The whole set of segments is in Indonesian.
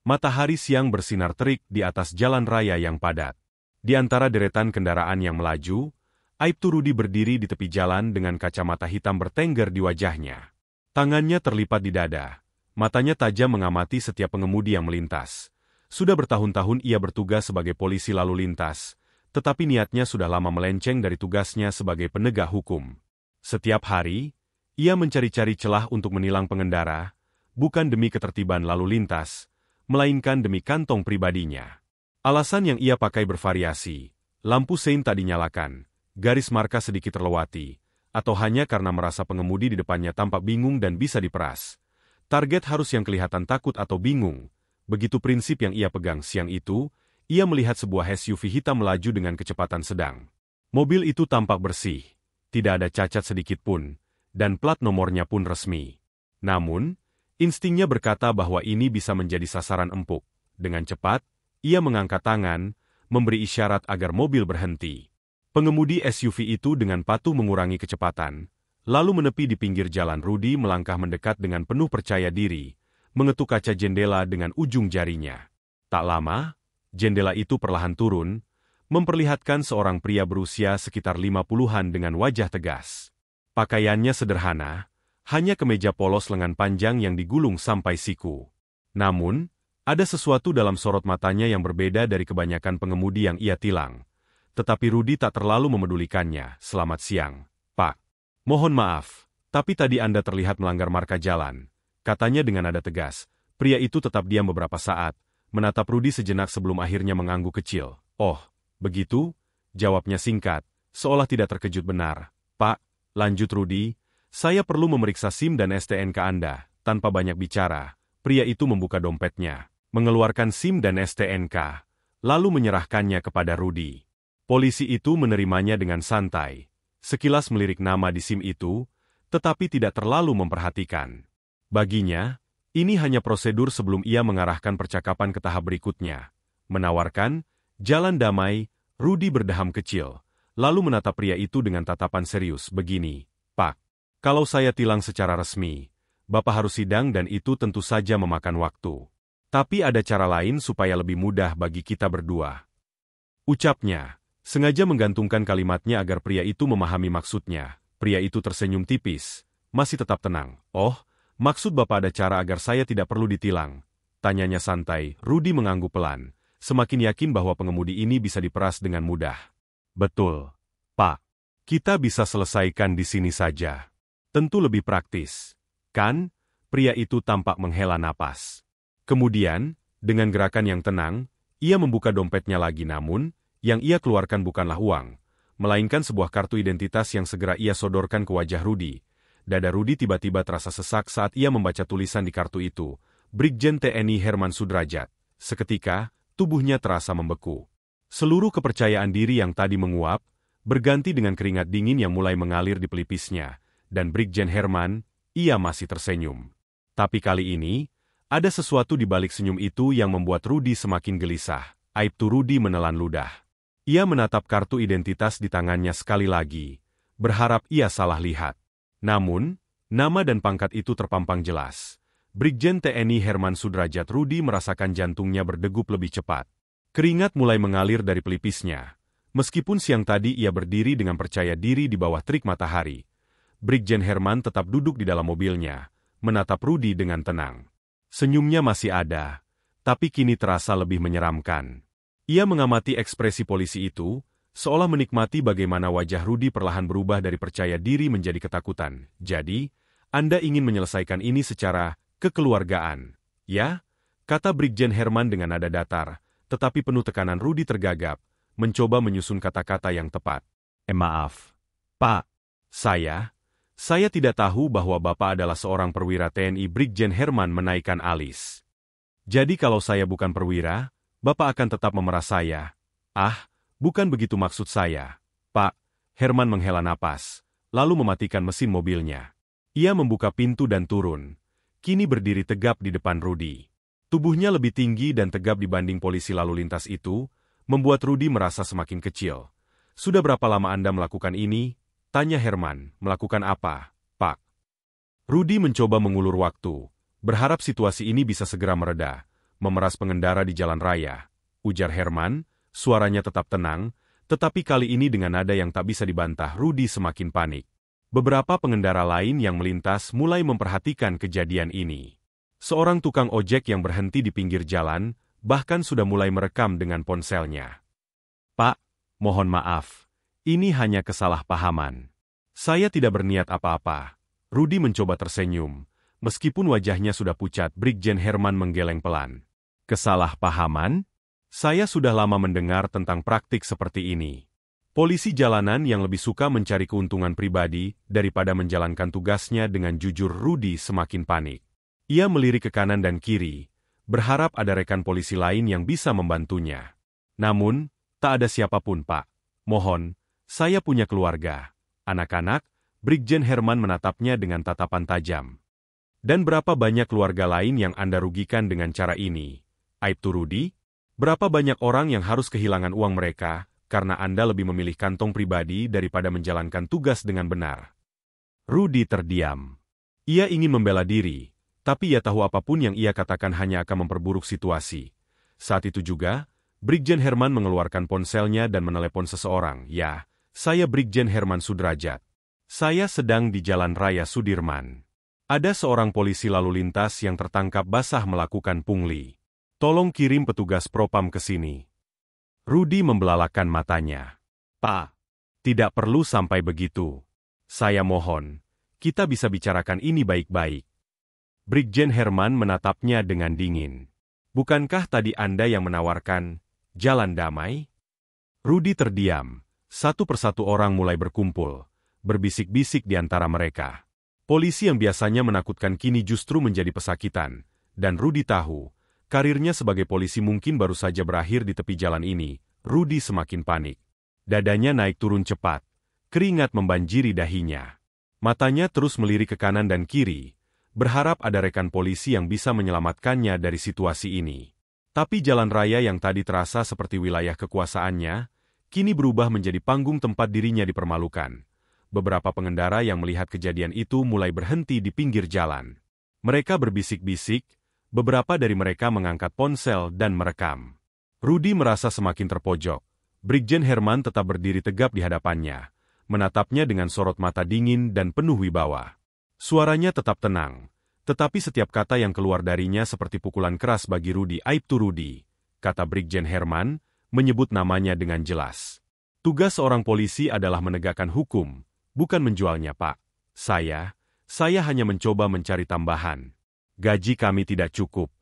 Matahari siang bersinar terik di atas jalan raya yang padat. Di antara deretan kendaraan yang melaju, Aibtu Rudi berdiri di tepi jalan dengan kacamata hitam bertengger di wajahnya. Tangannya terlipat di dada. Matanya tajam mengamati setiap pengemudi yang melintas. Sudah bertahun-tahun ia bertugas sebagai polisi lalu lintas, tetapi niatnya sudah lama melenceng dari tugasnya sebagai penegak hukum. Setiap hari, ia mencari-cari celah untuk menilang pengendara, bukan demi ketertiban lalu lintas, melainkan demi kantong pribadinya. Alasan yang ia pakai bervariasi, lampu sein tak dinyalakan, garis marka sedikit terlewati, atau hanya karena merasa pengemudi di depannya tampak bingung dan bisa diperas. Target harus yang kelihatan takut atau bingung. Begitu prinsip yang ia pegang. Siang itu, ia melihat sebuah SUV hitam melaju dengan kecepatan sedang. Mobil itu tampak bersih, tidak ada cacat sedikit pun, dan plat nomornya pun resmi. Namun, instingnya berkata bahwa ini bisa menjadi sasaran empuk. Dengan cepat, ia mengangkat tangan, memberi isyarat agar mobil berhenti. Pengemudi SUV itu dengan patuh mengurangi kecepatan, lalu menepi di pinggir jalan. Rudi melangkah mendekat dengan penuh percaya diri, mengetuk kaca jendela dengan ujung jarinya. Tak lama, jendela itu perlahan turun, memperlihatkan seorang pria berusia sekitar 50-an dengan wajah tegas. Pakaiannya sederhana, hanya kemeja polos lengan panjang yang digulung sampai siku. Namun, ada sesuatu dalam sorot matanya yang berbeda dari kebanyakan pengemudi yang ia tilang. Tetapi Rudi tak terlalu memedulikannya. Selamat siang, Pak. Mohon maaf, tapi tadi Anda terlihat melanggar marka jalan, katanya dengan nada tegas. Pria itu tetap diam beberapa saat, menatap Rudi sejenak sebelum akhirnya mengangguk kecil. Oh, begitu? Jawabnya singkat, seolah tidak terkejut. Benar, Pak, lanjut Rudi. Saya perlu memeriksa SIM dan STNK Anda. Tanpa banyak bicara, pria itu membuka dompetnya, mengeluarkan SIM dan STNK, lalu menyerahkannya kepada Rudi. Polisi itu menerimanya dengan santai, sekilas melirik nama di SIM itu, tetapi tidak terlalu memperhatikan. Baginya, ini hanya prosedur sebelum ia mengarahkan percakapan ke tahap berikutnya. Menawarkan jalan damai. Rudi berdeham kecil, lalu menatap pria itu dengan tatapan serius. Begini, Pak. Kalau saya tilang secara resmi, Bapak harus sidang dan itu tentu saja memakan waktu. Tapi ada cara lain supaya lebih mudah bagi kita berdua. Ucapnya, sengaja menggantungkan kalimatnya agar pria itu memahami maksudnya. Pria itu tersenyum tipis, masih tetap tenang. Oh, maksud Bapak ada cara agar saya tidak perlu ditilang? Tanyanya santai. Rudi mengangguk pelan, semakin yakin bahwa pengemudi ini bisa diperas dengan mudah. Betul, Pak. Kita bisa selesaikan di sini saja. Tentu lebih praktis, kan? Pria itu tampak menghela napas. Kemudian, dengan gerakan yang tenang, ia membuka dompetnya lagi. Namun, yang ia keluarkan bukanlah uang, melainkan sebuah kartu identitas yang segera ia sodorkan ke wajah Rudi. Dada Rudi tiba-tiba terasa sesak saat ia membaca tulisan di kartu itu. Brigjen TNI Herman Sudrajat. Seketika, tubuhnya terasa membeku. Seluruh kepercayaan diri yang tadi menguap, berganti dengan keringat dingin yang mulai mengalir di pelipisnya. Dan Brigjen Herman, ia masih tersenyum. Tapi kali ini, ada sesuatu di balik senyum itu yang membuat Rudi semakin gelisah. Aibtu Rudi menelan ludah. Ia menatap kartu identitas di tangannya sekali lagi, berharap ia salah lihat. Namun, nama dan pangkat itu terpampang jelas. Brigjen TNI Herman Sudrajat. Rudi merasakan jantungnya berdegup lebih cepat. Keringat mulai mengalir dari pelipisnya. Meskipun siang tadi ia berdiri dengan percaya diri di bawah terik matahari, Brigjen Herman tetap duduk di dalam mobilnya, menatap Rudi dengan tenang. Senyumnya masih ada, tapi kini terasa lebih menyeramkan. Ia mengamati ekspresi polisi itu, seolah menikmati bagaimana wajah Rudi perlahan berubah dari percaya diri menjadi ketakutan. Jadi, Anda ingin menyelesaikan ini secara kekeluargaan, ya? Kata Brigjen Herman dengan nada datar, tetapi penuh tekanan. Rudi tergagap, mencoba menyusun kata-kata yang tepat. Maaf, Pak. Saya tidak tahu bahwa Bapak adalah seorang perwira TNI. Brigjen Herman menaikkan alis. Jadi kalau saya bukan perwira, Bapak akan tetap memeras saya. Ah, bukan begitu maksud saya, Pak. Herman menghela napas, lalu mematikan mesin mobilnya. Ia membuka pintu dan turun. Kini berdiri tegap di depan Rudi. Tubuhnya lebih tinggi dan tegap dibanding polisi lalu lintas itu, membuat Rudi merasa semakin kecil. Sudah berapa lama Anda melakukan ini? Tanya Herman. Melakukan apa, Pak? Rudi mencoba mengulur waktu, berharap situasi ini bisa segera mereda. memeras pengendara di jalan raya, ujar Herman, suaranya tetap tenang, tetapi kali ini dengan nada yang tak bisa dibantah. Rudy semakin panik. Beberapa pengendara lain yang melintas mulai memperhatikan kejadian ini. Seorang tukang ojek yang berhenti di pinggir jalan, bahkan sudah mulai merekam dengan ponselnya. "Pak, mohon maaf. Ini hanya kesalahpahaman. Saya tidak berniat apa-apa." Rudy mencoba tersenyum. Meskipun wajahnya sudah pucat, Brigjen Herman menggeleng pelan. "Kesalahpahaman? Saya sudah lama mendengar tentang praktik seperti ini. Polisi jalanan yang lebih suka mencari keuntungan pribadi daripada menjalankan tugasnya dengan jujur." Rudy semakin panik. Ia melirik ke kanan dan kiri, berharap ada rekan polisi lain yang bisa membantunya. Namun, tak ada siapapun, "Pak. Mohon, saya punya keluarga. Anak-anak." Brigjen Herman menatapnya dengan tatapan tajam. "Dan berapa banyak keluarga lain yang Anda rugikan dengan cara ini?" aibtu Rudy. "Berapa banyak orang yang harus kehilangan uang mereka karena Anda lebih memilih kantong pribadi daripada menjalankan tugas dengan benar?" Rudy terdiam. Ia ingin membela diri, tapi ia tahu apapun yang ia katakan hanya akan memperburuk situasi. Saat itu juga, Brigjen Herman mengeluarkan ponselnya dan menelepon seseorang. "Ya, saya Brigjen Herman Sudrajat. Saya sedang di Jalan Raya Sudirman. Ada seorang polisi lalu lintas yang tertangkap basah melakukan pungli. Tolong kirim petugas propam ke sini." Rudy membelalakan matanya. "Pak, tidak perlu sampai begitu. Saya mohon, kita bisa bicarakan ini baik-baik." Brigjen Herman menatapnya dengan dingin. "Bukankah tadi Anda yang menawarkan jalan damai?" Rudy terdiam. Satu persatu orang mulai berkumpul, berbisik-bisik di antara mereka. Polisi yang biasanya menakutkan kini justru menjadi pesakitan, dan Rudy tahu, karirnya sebagai polisi mungkin baru saja berakhir di tepi jalan ini. Rudy semakin panik. Dadanya naik turun cepat, keringat membanjiri dahinya. Matanya terus melirik ke kanan dan kiri, berharap ada rekan polisi yang bisa menyelamatkannya dari situasi ini. Tapi jalan raya yang tadi terasa seperti wilayah kekuasaannya, kini berubah menjadi panggung tempat dirinya dipermalukan. Beberapa pengendara yang melihat kejadian itu mulai berhenti di pinggir jalan. Mereka berbisik-bisik, beberapa dari mereka mengangkat ponsel dan merekam. Rudy merasa semakin terpojok. Brigjen Herman tetap berdiri tegap di hadapannya, menatapnya dengan sorot mata dingin dan penuh wibawa. Suaranya tetap tenang, tetapi setiap kata yang keluar darinya seperti pukulan keras bagi Rudy. "Aibtu Rudy," kata Brigjen Herman, menyebut namanya dengan jelas. "Tugas seorang polisi adalah menegakkan hukum, bukan menjualnya, Pak. Saya hanya mencoba mencari tambahan. Gaji kami tidak cukup."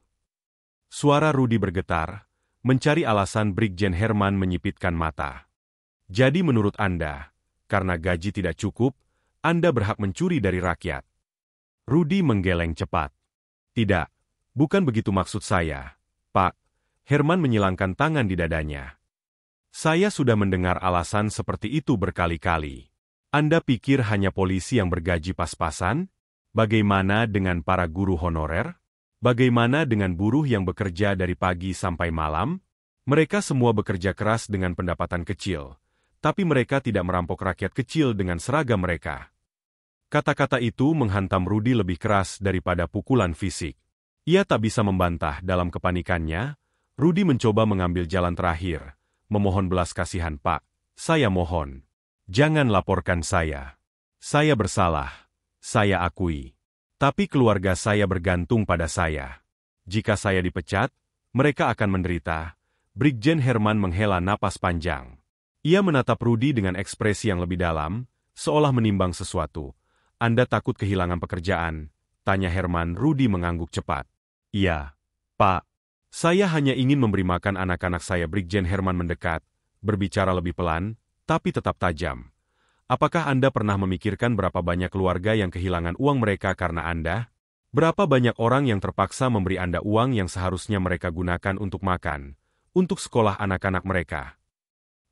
Suara Rudy bergetar, mencari alasan. Brigjen Herman menyipitkan mata. "Jadi menurut Anda, karena gaji tidak cukup, Anda berhak mencuri dari rakyat?" Rudy menggeleng cepat. "Tidak, bukan begitu maksud saya, Pak." Herman menyilangkan tangan di dadanya. "Saya sudah mendengar alasan seperti itu berkali-kali. Anda pikir hanya polisi yang bergaji pas-pasan? Bagaimana dengan para guru honorer? Bagaimana dengan buruh yang bekerja dari pagi sampai malam? Mereka semua bekerja keras dengan pendapatan kecil, tapi mereka tidak merampok rakyat kecil dengan seragam mereka." Kata-kata itu menghantam Rudy lebih keras daripada pukulan fisik. Ia tak bisa membantah. Dalam kepanikannya, Rudy mencoba mengambil jalan terakhir, memohon belas kasihan. "Pak, saya mohon. Jangan laporkan saya. Saya bersalah. Saya akui. Tapi keluarga saya bergantung pada saya. Jika saya dipecat, mereka akan menderita." Brigjen Herman menghela napas panjang. Ia menatap Rudy dengan ekspresi yang lebih dalam, seolah menimbang sesuatu. "Anda takut kehilangan pekerjaan?" tanya Herman. Rudy mengangguk cepat. "Iya, Pak. Saya hanya ingin memberi makan anak-anak saya." Brigjen Herman mendekat, berbicara lebih pelan, tapi tetap tajam. "Apakah Anda pernah memikirkan berapa banyak keluarga yang kehilangan uang mereka karena Anda? Berapa banyak orang yang terpaksa memberi Anda uang yang seharusnya mereka gunakan untuk makan, untuk sekolah anak-anak mereka?"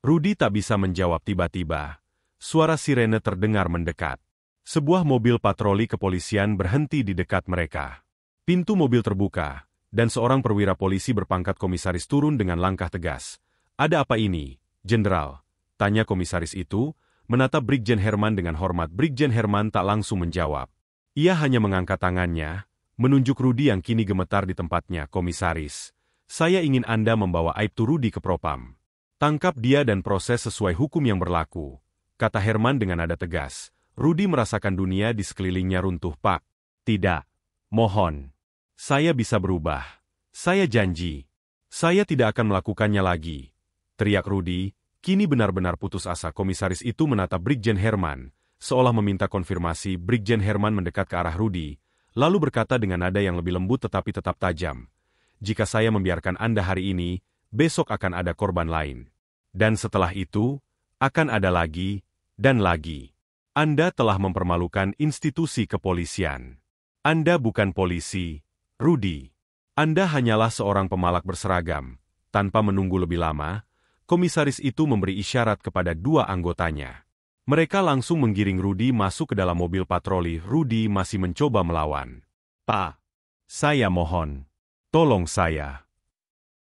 Rudy tak bisa menjawab. Tiba-tiba, suara sirene terdengar mendekat. Sebuah mobil patroli kepolisian berhenti di dekat mereka. Pintu mobil terbuka, dan seorang perwira polisi berpangkat komisaris turun dengan langkah tegas. "Ada apa ini, Jenderal?" tanya komisaris itu, menatap Brigjen Herman dengan hormat. Brigjen Herman tak langsung menjawab. Ia hanya mengangkat tangannya, Menunjuk Rudi yang kini gemetar di tempatnya, "Komisaris, saya ingin Anda membawa Aibtu Rudi ke Propam. Tangkap dia dan proses sesuai hukum yang berlaku," kata Herman dengan nada tegas. Rudi merasakan dunia di sekelilingnya runtuh. "Pak, tidak. Mohon. Saya bisa berubah. Saya janji. Saya tidak akan melakukannya lagi," teriak Rudi. Kini benar-benar putus asa. Komisaris itu menatap Brigjen Herman, seolah meminta konfirmasi. Brigjen Herman mendekat ke arah Rudi, lalu berkata dengan nada yang lebih lembut tetapi tetap tajam, "Jika saya membiarkan Anda hari ini, besok akan ada korban lain. Dan setelah itu, akan ada lagi, dan lagi. Anda telah mempermalukan institusi kepolisian. Anda bukan polisi, Rudi. Anda hanyalah seorang pemalak berseragam." Tanpa menunggu lebih lama, komisaris itu memberi isyarat kepada dua anggotanya. Mereka langsung menggiring Rudi masuk ke dalam mobil patroli. Rudi masih mencoba melawan. "Pak, saya mohon. Tolong saya."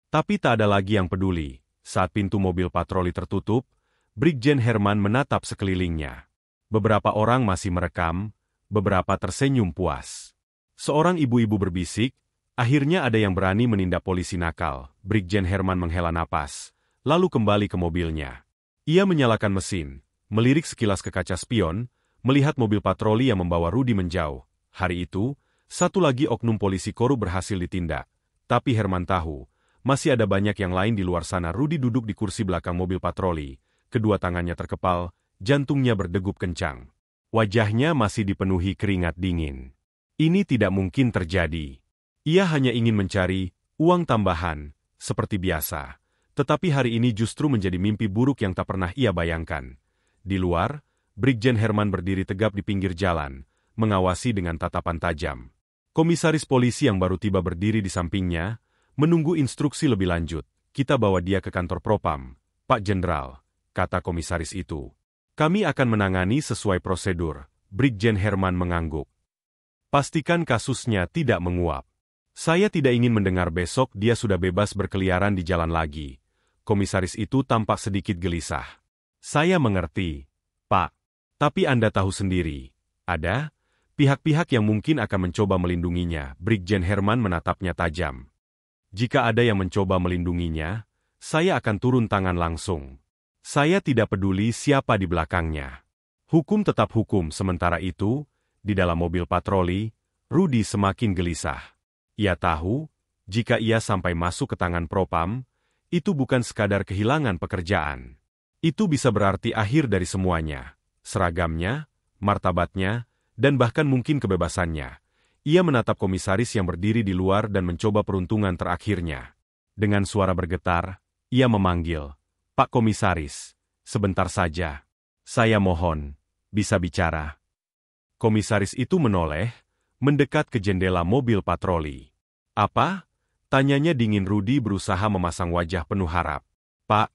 Tapi tak ada lagi yang peduli. Saat pintu mobil patroli tertutup, Brigjen Herman menatap sekelilingnya. Beberapa orang masih merekam, beberapa tersenyum puas. Seorang ibu-ibu berbisik, "Akhirnya ada yang berani menindak polisi nakal." Brigjen Herman menghela napas, lalu kembali ke mobilnya. Ia menyalakan mesin, melirik sekilas ke kaca spion, melihat mobil patroli yang membawa Rudi menjauh. Hari itu, satu lagi oknum polisi korup berhasil ditindak. Tapi Herman tahu, masih ada banyak yang lain di luar sana. Rudi duduk di kursi belakang mobil patroli, kedua tangannya terkepal, jantungnya berdegup kencang. Wajahnya masih dipenuhi keringat dingin. Ini tidak mungkin terjadi. Ia hanya ingin mencari uang tambahan, seperti biasa. Tetapi hari ini justru menjadi mimpi buruk yang tak pernah ia bayangkan. Di luar, Brigjen Herman berdiri tegap di pinggir jalan, mengawasi dengan tatapan tajam. Komisaris polisi yang baru tiba berdiri di sampingnya, menunggu instruksi lebih lanjut. "Kita bawa dia ke kantor Propam, Pak Jenderal," kata komisaris itu. "Kami akan menangani sesuai prosedur." Brigjen Herman mengangguk. "Pastikan kasusnya tidak menguap. Saya tidak ingin mendengar besok dia sudah bebas berkeliaran di jalan lagi." Komisaris itu tampak sedikit gelisah. "Saya mengerti, Pak. Tapi Anda tahu sendiri, ada pihak-pihak yang mungkin akan mencoba melindunginya." Brigjen Herman menatapnya tajam. "Jika ada yang mencoba melindunginya, saya akan turun tangan langsung. Saya tidak peduli siapa di belakangnya. Hukum tetap hukum." Sementara itu, di dalam mobil patroli, Rudi semakin gelisah. Ia tahu, jika ia sampai masuk ke tangan Propam, itu bukan sekadar kehilangan pekerjaan. Itu bisa berarti akhir dari semuanya. Seragamnya, martabatnya, dan bahkan mungkin kebebasannya. Ia menatap komisaris yang berdiri di luar dan mencoba peruntungan terakhirnya. Dengan suara bergetar, ia memanggil, "Pak Komisaris, sebentar saja. Saya mohon, bisa bicara." Komisaris itu menoleh, mendekat ke jendela mobil patroli. "Apa?" tanyanya dingin. Rudi berusaha memasang wajah penuh harap. "Pak,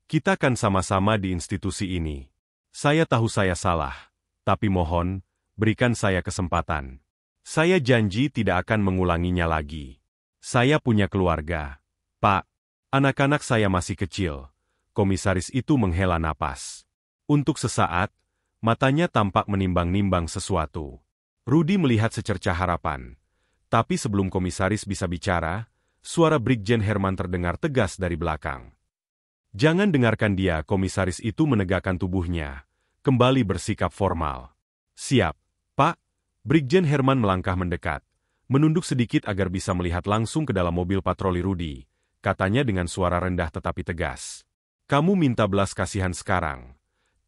kita kan sama-sama di institusi ini. Saya tahu saya salah, tapi mohon, berikan saya kesempatan. Saya janji tidak akan mengulanginya lagi. Saya punya keluarga. Pak, anak-anak saya masih kecil." Komisaris itu menghela napas. Untuk sesaat, matanya tampak menimbang-nimbang sesuatu. Rudi melihat secercah harapan. Tapi sebelum komisaris bisa bicara, suara Brigjen Herman terdengar tegas dari belakang. "Jangan dengarkan dia." Komisaris itu menegakkan tubuhnya, kembali bersikap formal. "Siap, Pak." Brigjen Herman melangkah mendekat, menunduk sedikit agar bisa melihat langsung ke dalam mobil patroli Rudi. Katanya dengan suara rendah tetapi tegas. "Kamu minta belas kasihan sekarang.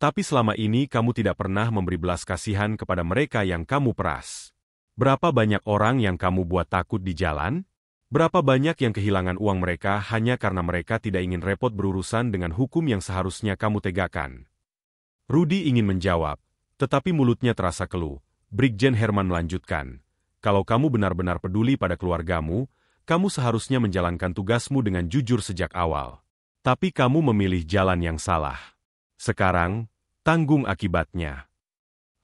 Tapi selama ini kamu tidak pernah memberi belas kasihan kepada mereka yang kamu peras. Berapa banyak orang yang kamu buat takut di jalan? Berapa banyak yang kehilangan uang mereka hanya karena mereka tidak ingin repot berurusan dengan hukum yang seharusnya kamu tegakkan?" Rudi ingin menjawab, tetapi mulutnya terasa keluh. Brigjen Herman melanjutkan, "Kalau kamu benar-benar peduli pada keluargamu, kamu seharusnya menjalankan tugasmu dengan jujur sejak awal. Tapi kamu memilih jalan yang salah. Sekarang, tanggung akibatnya."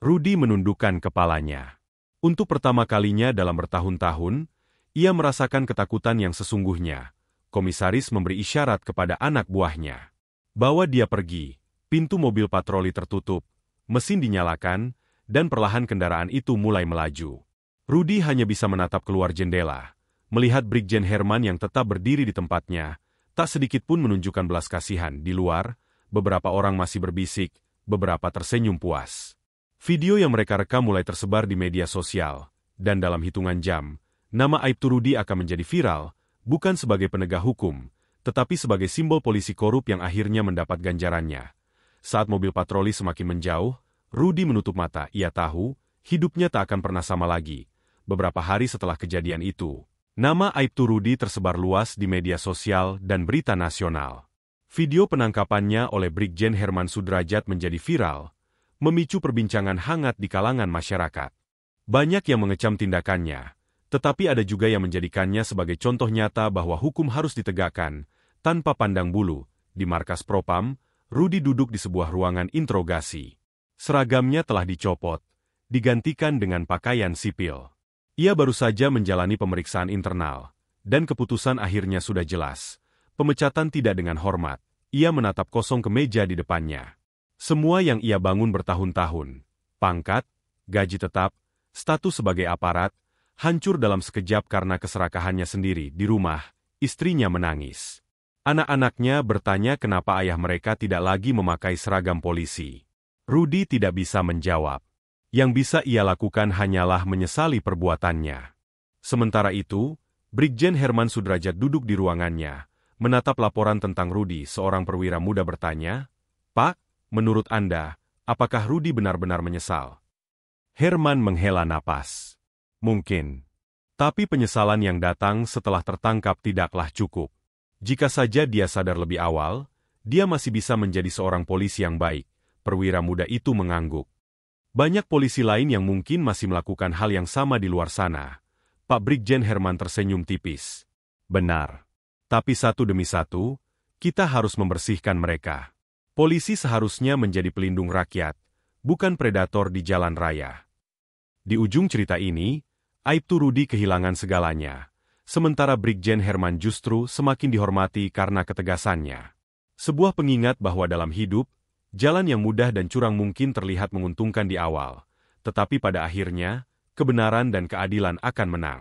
Rudi menundukkan kepalanya. Untuk pertama kalinya dalam bertahun-tahun, ia merasakan ketakutan yang sesungguhnya. Komisaris memberi isyarat kepada anak buahnya. Bawa dia pergi. Pintu mobil patroli tertutup, mesin dinyalakan, dan perlahan kendaraan itu mulai melaju. Rudy hanya bisa menatap keluar jendela, melihat Brigjen Herman yang tetap berdiri di tempatnya, tak sedikit pun menunjukkan belas kasihan. Di luar, beberapa orang masih berbisik, beberapa tersenyum puas. Video yang mereka rekam mulai tersebar di media sosial, dan dalam hitungan jam, nama Aibtu Rudy akan menjadi viral, bukan sebagai penegak hukum, tetapi sebagai simbol polisi korup yang akhirnya mendapat ganjarannya. Saat mobil patroli semakin menjauh, Rudy menutup mata. Ia tahu, hidupnya tak akan pernah sama lagi. Beberapa hari setelah kejadian itu, nama Aibtu Rudy tersebar luas di media sosial dan berita nasional. Video penangkapannya oleh Brigjen Herman Sudrajat menjadi viral, memicu perbincangan hangat di kalangan masyarakat. Banyak yang mengecam tindakannya, tetapi ada juga yang menjadikannya sebagai contoh nyata bahwa hukum harus ditegakkan, tanpa pandang bulu. Di markas Propam, Rudy duduk di sebuah ruangan interogasi. Seragamnya telah dicopot, digantikan dengan pakaian sipil. Ia baru saja menjalani pemeriksaan internal, dan keputusan akhirnya sudah jelas. Pemecatan tidak dengan hormat. Ia menatap kosong kemeja di depannya. Semua yang ia bangun bertahun-tahun, pangkat, gaji tetap, status sebagai aparat, hancur dalam sekejap karena keserakahannya sendiri. Di rumah, istrinya menangis. Anak-anaknya bertanya kenapa ayah mereka tidak lagi memakai seragam polisi. Rudy tidak bisa menjawab. Yang bisa ia lakukan hanyalah menyesali perbuatannya. Sementara itu, Brigjen Herman Sudrajat duduk di ruangannya, menatap laporan tentang Rudy. Seorang perwira muda bertanya, "Pak, menurut Anda, apakah Rudy benar-benar menyesal?" Herman menghela napas. Mungkin. Tapi penyesalan yang datang setelah tertangkap tidaklah cukup. Jika saja dia sadar lebih awal, dia masih bisa menjadi seorang polisi yang baik. Perwira muda itu mengangguk. Banyak polisi lain yang mungkin masih melakukan hal yang sama di luar sana. Pak Brigjen Herman tersenyum tipis. Benar. Tapi satu demi satu, kita harus membersihkan mereka. Polisi seharusnya menjadi pelindung rakyat, bukan predator di jalan raya. Di ujung cerita ini, Aibtu Rudy kehilangan segalanya, sementara Brigjen Herman justru semakin dihormati karena ketegasannya. Sebuah pengingat bahwa dalam hidup, jalan yang mudah dan curang mungkin terlihat menguntungkan di awal, tetapi pada akhirnya, kebenaran dan keadilan akan menang.